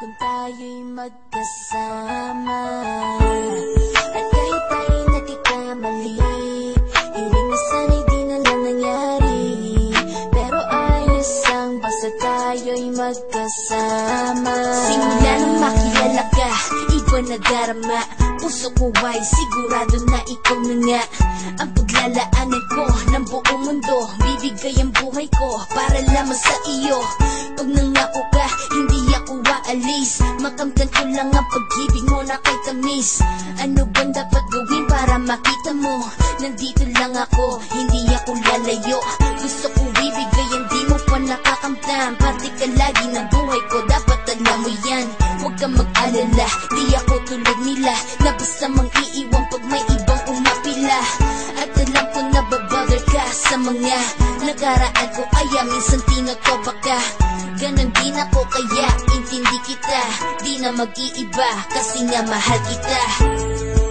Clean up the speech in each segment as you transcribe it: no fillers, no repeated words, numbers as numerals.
kung tayo'y magkasama. At kahit tayo'y nagkakamali, hiling na sana'y di na lang nangyari. Pero ayos ang basta tayo'y magkasama. Simula nang makilala ka, iba na darama. Puso ko ay sigurado na ikaw na nga ang paglalaanan ko ng buong mundo. Bibigay ang buhay ko para lamang sa iyo. Pag nangako ka, hindi ako aalis. Makamtan ko lang ang pag-ibig mo na kay tamis. Ano bang dapat gawin para makita mo? Nandito lang ako, hindi ako lalayo. Gusto ko bibigay, hindi mo pa nakakamtan. Parte ka lagi ng buhay ko, dapat alam mo yan. Huwag kang mag-alala, di ako tulad nila na basta mang iiwan pag may ibang umapila. At alam ko na babother ka sa mga nakaraan ko, kaya minsan tinotopa ka. Ganon din ako, kaya intindi kita. Di na mag-iiba kasi nga mahal kita.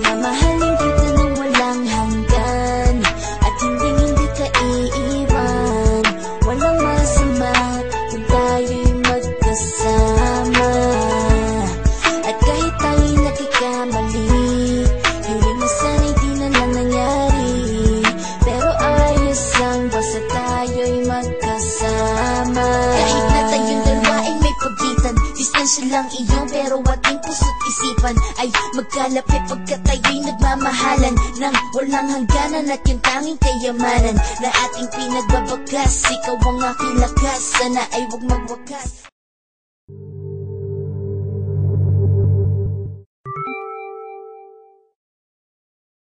Mamahalin kita nang walang hanggan, at hindi ka iiwan. Walang masama kung tayo'y magkasama. At kahit tayo'y nagkakamali, hiling na sana'y di na lang nangyari. Pero ayos lang basta tayo'y magkasama. Kahit na tayong dalawa ay may pagitan, distansya lang iyon pero ating puso't isipan ay magkalapit pagkat tayo'y nagmamahalan ng walang hangganan. At yung tanging kayamanan na ating pinagbabagas, ikaw ang aking lakas, sana ay huwag magwakas.